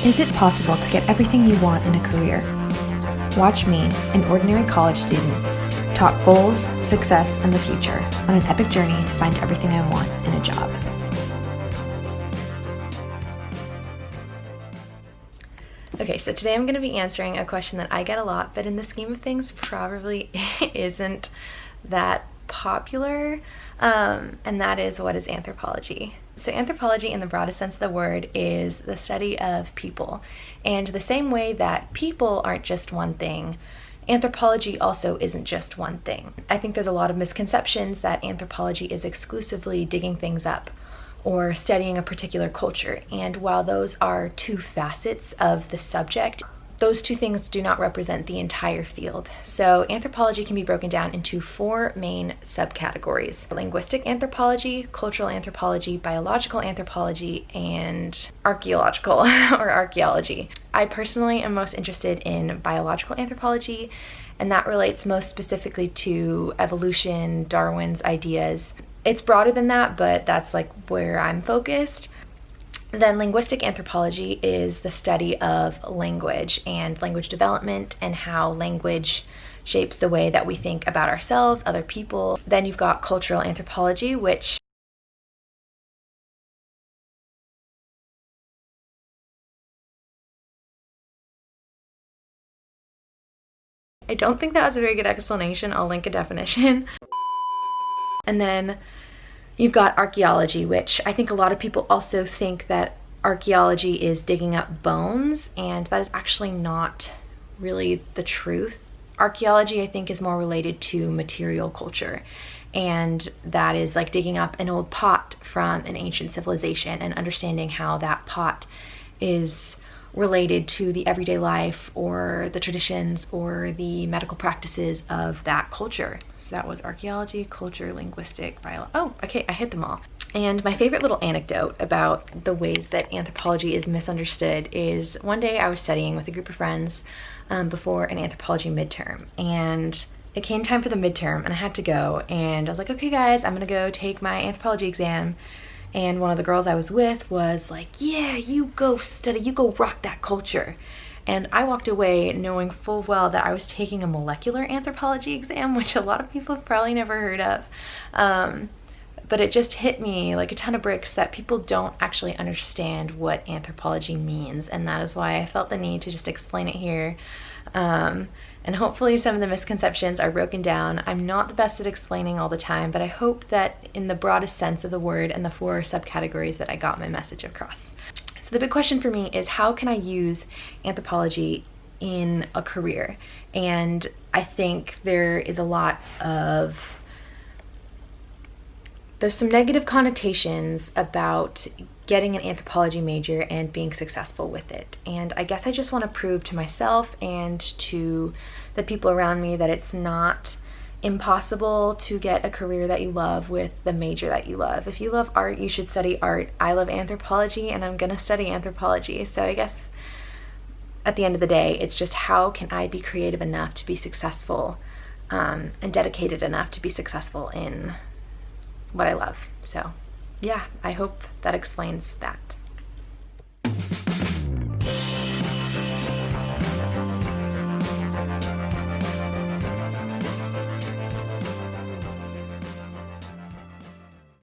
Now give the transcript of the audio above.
Is it possible to get everything you want in a career? Watch me, an ordinary college student, talk goals, success, and the future on an epic journey to find everything I want in a job. Okay, so today I'm going to be answering a question that I get a lot, but in the scheme of things probably isn't that popular, and that is, what is anthropology? So anthropology, in the broadest sense of the word, is the study of people. And the same way that people aren't just one thing, anthropology also isn't just one thing. I think there's a lot of misconceptions that anthropology is exclusively digging things up or studying a particular culture. And while those are two facets of the subject, those two things do not represent the entire field. So anthropology can be broken down into four main subcategories: linguistic anthropology, cultural anthropology, biological anthropology, and archaeological or archaeology. I personally am most interested in biological anthropology, and that relates most specifically to evolution, Darwin's ideas. It's broader than that, but that's like where I'm focused. Then linguistic anthropology is the study of language and language development and how language shapes the way that we think about ourselves, other people. Then you've got cultural anthropology, which I don't think that was a very good explanation. I'll link a definition. And then you've got archaeology, which I think a lot of people also think that archaeology is digging up bones, and that is actually not really the truth. Archaeology, I think, is more related to material culture, and that is like digging up an old pot from an ancient civilization and understanding how that pot is related to the everyday life or the traditions or the medical practices of that culture. So that was archaeology, culture, linguistic, biology. Oh, okay, I hit them all. And my favorite little anecdote about the ways that anthropology is misunderstood is one day I was studying with a group of friends before an anthropology midterm, and it came time for the midterm and I had to go, and I was like, okay guys, I'm gonna go take my anthropology exam. And one of the girls I was with was like, yeah, you go study, you go rock that culture. And I walked away knowing full well that I was taking a molecular anthropology exam, which a lot of people have probably never heard of. But it just hit me like a ton of bricks that people don't actually understand what anthropology means. And that is why I felt the need to just explain it here. And hopefully some of the misconceptions are broken down. I'm not the best at explaining all the time, but I hope that in the broadest sense of the word and the four subcategories that I got my message across. So the big question for me is, how can I use anthropology in a career? And I think there's some negative connotations about getting an anthropology major and being successful with it. And I guess I just want to prove to myself and to the people around me that it's not impossible to get a career that you love with the major that you love. If you love art, you should study art. I love anthropology and I'm gonna study anthropology. So I guess at the end of the day, it's just, how can I be creative enough to be successful and dedicated enough to be successful in what I love. So yeah, I hope that explains that.